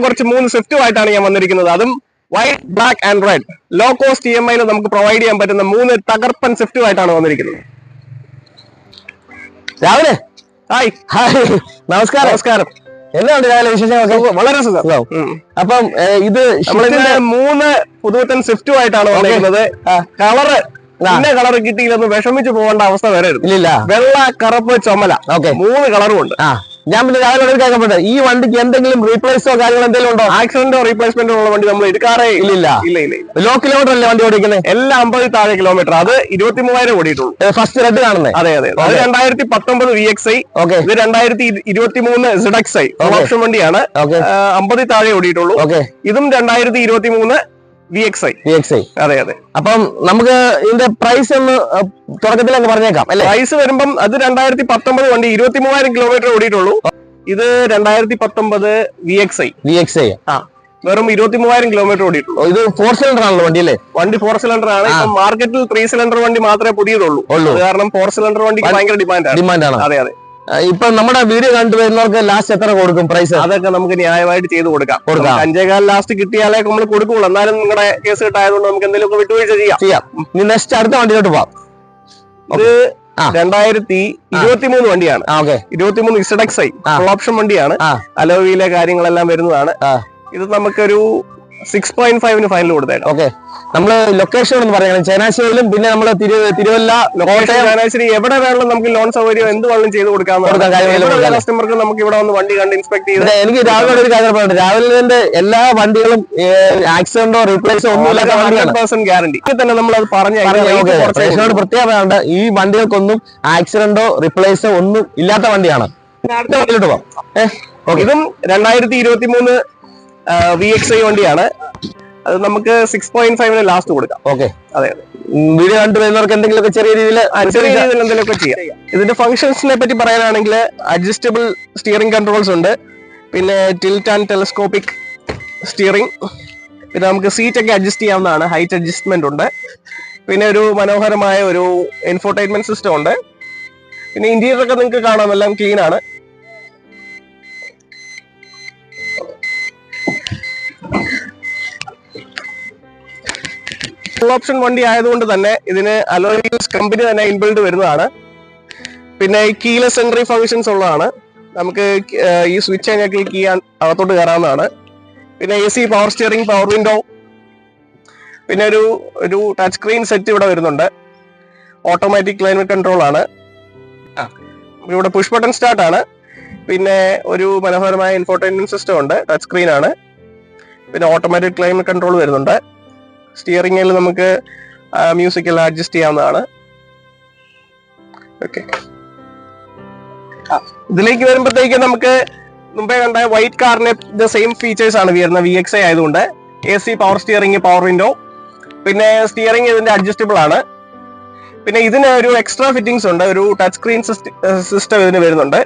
കുറച്ച് 3 സ്വിഫ്റ്റുമായിട്ടാണ് ഞാൻ വന്നിരിക്കുന്നത്. അതും white, black and red. Low cost EMI നമുക്ക് പ്രൊവൈഡ് ചെയ്യാൻ പറ്റുന്ന 3 തകർപ്പൻ സ്വിഫ്റ്റുമായിട്ടാണ് വന്നിരിക്കുന്നത്. രാവിലെ ഹായ് നമസ്കാരം. എന്താണ് രാവിലെ വിശേഷങ്ങളൊക്കെ? വളരെ സുഖം. അപ്പം ഇത് നമ്മളിന്ന് 3 പുതുവത്തൻ സ്വിഫ്റ്റുമായിട്ടാണ് വന്നിരിക്കുന്നത്. കളറ് ഇന്ന കളർ കിട്ടിയില്ലെന്ന് വിഷമിച്ച് പോകേണ്ട അവസ്ഥ വരരുത്. ഇല്ല, വെള്ള, കറുപ്പ്, ചുമല 3 കളറും ഉണ്ട്. ഞാൻ പിന്നെ രാവിലെ കേൾക്കപ്പെട്ടെ ഈ വണ്ടിക്ക് എന്തെങ്കിലും റീപ്ലേസോ കാര്യങ്ങൾ എന്തെങ്കിലും ഉണ്ടോ? ആക്സിഡന്റോ റീപ്ലേസ്മെന്റോ ഉള്ള വണ്ടി നമ്മൾ എടുക്കാറേ ഇല്ല. ലോ കിലോമീറ്റർ അല്ലേ വണ്ടി ഓടിക്കുന്നത്? എല്ലാം 50 താഴെ കിലോമീറ്റർ. അത് 23,000 ഓടിയിട്ടുള്ളൂ. ഫസ്റ്റ് റെഡ് കാണുന്നത്? അതെ. അത് 2019 VXi. ഇത് 2023 ZXi ഓപ്ഷൻ വണ്ടിയാണ്. 50 താഴെ ഓടിയിട്ടുള്ളൂ. ഇതും 2023 VXi. അതെ. അപ്പം നമുക്ക് ഇതിന്റെ പ്രൈസ് ഒന്ന് തുടക്കത്തിലൊക്കെ പറഞ്ഞേക്കാം അല്ലെ? പ്രൈസ് വരുമ്പം അത് 2019 വണ്ടി 23,000 കിലോമീറ്റർ ഓടിയിട്ടുള്ളൂ. ഇത് 2019 VXi. വെറും 23,000 കിലോമീറ്റർ ഓടിയിട്ടുള്ളൂ. ഇത് 4 സിലിണ്ടർ ആണല്ലോ വണ്ടി അല്ലേ? വണ്ടി 4 സിലിണ്ടർ ആണ്. ഇപ്പം മാർക്കറ്റിൽ 3 സിലിണ്ടർ വണ്ടി മാത്രമേ പുതിയതുള്ളൂ. കാരണം 4 സിലിണ്ടർ വണ്ടിക്ക് ഭയങ്കര ഡിമാൻഡാണ്. അതെ. ഇപ്പൊ നമ്മുടെ വീഡിയോ കണ്ടുവരുന്നവർക്ക് ലാസ്റ്റ് എത്ര കൊടുക്കും പ്രൈസ്? അതൊക്കെ നമുക്ക് ന്യായമായിട്ട് ചെയ്ത് കൊടുക്കാം. 5,400 ലാസ്റ്റ് കിട്ടിയാലേ നമ്മൾ കൊടുക്കുള്ളൂ. എന്നാലും നിങ്ങളുടെ കേസ് കിട്ടായതുകൊണ്ട് നമുക്ക് എന്തെങ്കിലും വിട്ടുവീഴ്ച ചെയ്യാം. നെക്സ്റ്റ് അടുത്ത വണ്ടിയിലോട്ട് പോവാം. ഇത് 2023 വണ്ടിയാണ്. 23 ZXi ഫുൾ ഓപ്ഷൻ വണ്ടിയാണ്. അലോയിലെ കാര്യങ്ങളെല്ലാം വരുന്നതാണ്. ഇത് നമുക്കൊരു 6.5 ഫൈനൽ കൊടുത്തേക്കാം. നമ്മള് ലൊക്കേഷൻ എന്ന് പറയുന്നത് ചങ്ങനാശ്ശേരിയിലും പിന്നെ നമ്മള് തിരുവല്ല, ചങ്ങനാശ്ശേരി എവിടെ വേണമെങ്കിലും നമുക്ക് ലോൺ സൗകര്യം എന്ത് വേണമെങ്കിലും ചെയ്ത് കൊടുക്കാം. കസ്റ്റമർക്ക് നമുക്ക് ഇവിടെ വന്ന് വണ്ടി കണ്ട് ഇൻസ്പെക്ട് ചെയ്ത്. എനിക്ക് രാവിലെ ഒരു കാര്യം പറയുന്നത്, രാവിലെ എല്ലാ വണ്ടികളും ആക്സിഡന്റോ റീപ്ലേസോ ഒന്നും ഇല്ലാത്ത 100% ഗ്യാരണ്ടി തന്നെ നമ്മൾ അത് പറഞ്ഞോട് പ്രത്യേകത. ഈ വണ്ടികൾക്കൊന്നും ആക്സിഡന്റോ റീപ്ലേസോ ഒന്നും ഇല്ലാത്ത വണ്ടിയാണ്. അടുത്ത വണ്ടിയിലോട്ട് പോവാം. ഇതും 2023 VXi വണ്ടിയാണ്. അത് നമുക്ക് 6.5 ലാസ്റ്റ് കൊടുക്കാം. അതെ. വീഡിയോ കണ്ടുവരുന്നവർക്ക് എന്തെങ്കിലുമൊക്കെ ചെറിയ രീതിയിൽ എന്തെങ്കിലുമൊക്കെ ചെയ്യാം. ഇതിന്റെ ഫംഗ്ഷൻസിനെ പറ്റി പറയാനാണെങ്കിൽ അഡ്ജസ്റ്റബിൾ സ്റ്റിയറിംഗ് കൺട്രോൾസ് ഉണ്ട്. പിന്നെ ടിൽറ്റ് ആൻഡ് ടെലസ്കോപ്പിക് സ്റ്റിയറിംഗ്. പിന്നെ നമുക്ക് സീറ്റ് ഒക്കെ അഡ്ജസ്റ്റ് ചെയ്യാവുന്നതാണ്. ഹൈറ്റ് അഡ്ജസ്റ്റ്മെന്റ് ഉണ്ട്. പിന്നെ ഒരു മനോഹരമായ ഒരു ഇൻഫോർടൈൻമെന്റ് സിസ്റ്റം ഉണ്ട്. പിന്നെ ഇന്റീരിയർ ഒക്കെ നിങ്ങൾക്ക് കാണാം, എല്ലാം ക്ലീൻ ആണ്. ഫുൾ ഓപ്ഷൻ വണ്ടി ആയതുകൊണ്ട് തന്നെ ഇതിന് അലോയ് വീൽസ് കമ്പനി തന്നെ ഇൻബിൽഡ് വരുന്നതാണ്. പിന്നെ കീലെസ് എൻട്രി ഫംഗ്ഷൻസ് ഉള്ളതാണ്. നമുക്ക് ഈ സ്വിച്ച് കഴിഞ്ഞാൽ ക്ലിക്ക് ചെയ്യാൻ അകത്തോട്ട് കയറാവുന്നതാണ്. പിന്നെ AC power steering, power window, പിന്നെ ഒരു ടച്ച് സ്ക്രീൻ സെറ്റ് ഇവിടെ വരുന്നുണ്ട്. ഓട്ടോമാറ്റിക് ക്ലൈമറ്റ് കൺട്രോൾ ആണ്. ഇവിടെ പുഷ് ബട്ടൺ സ്റ്റാർട്ട് ആണ്. പിന്നെ ഒരു മനോഹരമായ ഇൻഫോർടൈൻമെന്റ് സിസ്റ്റം ഉണ്ട്. ടച്ച് സ്ക്രീൻ ആണ്. പിന്നെ ഓട്ടോമാറ്റിക് ക്ലൈമറ്റ് കൺട്രോൾ വരുന്നുണ്ട്. സ്റ്റിയറിംഗിൽ നമുക്ക് മ്യൂസിക് എല്ലാം അഡ്ജസ്റ്റ് ചെയ്യാവുന്നതാണ്. ഇതിലേക്ക് വരുമ്പോഴത്തേക്ക് നമുക്ക് മുമ്പേ കണ്ട വൈറ്റ് കാറിന്റെ സെയിം ഫീച്ചേഴ്സ് ആണ് വരുന്ന VXi ആയതുകൊണ്ട്. AC power steering, power window, പിന്നെ സ്റ്റിയറിംഗ് ഇതിന്റെ അഡ്ജസ്റ്റബിൾ ആണ്. പിന്നെ ഇതിന് ഒരു എക്സ്ട്രാ ഫിറ്റിംഗ്സ് ഉണ്ട്. ഒരു ടച്ച് സ്ക്രീൻ സിസ്റ്റം ഇതിന് വരുന്നുണ്ട്.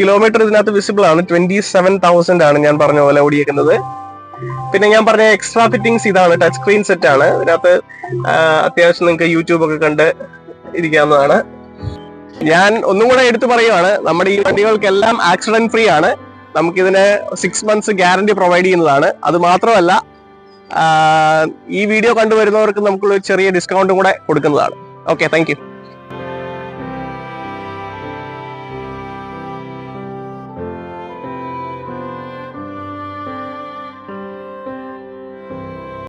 കിലോമീറ്റർ ഇതിനകത്ത് വിസിബിൾ ആണ്. 27,000 ആണ് ഞാൻ പറഞ്ഞ പോലെ ഓടിയേക്കുന്നത്. പിന്നെ ഞാൻ പറഞ്ഞ എക്സ്ട്രാ ഫിറ്റിംഗ്സ് ഇതാണ്. ടച്ച് സ്ക്രീൻ സെറ്റ് ആണ്. ഇതിനകത്ത് അത്യാവശ്യം നിങ്ങൾക്ക് യൂട്യൂബ് ഒക്കെ കണ്ട് ഇരിക്കാവുന്നതാണ്. ഞാൻ ഒന്നും കൂടെ എടുത്തു പറയുകയാണ്, നമ്മുടെ ഈ വണ്ടികൾക്കെല്ലാം ആക്സിഡന്റ് ഫ്രീ ആണ്. നമുക്കിതിന് 6 months ഗ്യാരണ്ടി പ്രൊവൈഡ് ചെയ്യുന്നതാണ്. അത് മാത്രമല്ല, ഈ വീഡിയോ കണ്ടുവരുന്നവർക്ക് നമുക്കുള്ള ചെറിയ ഡിസ്കൗണ്ടും കൂടെ കൊടുക്കുന്നതാണ്. Okay, thank you.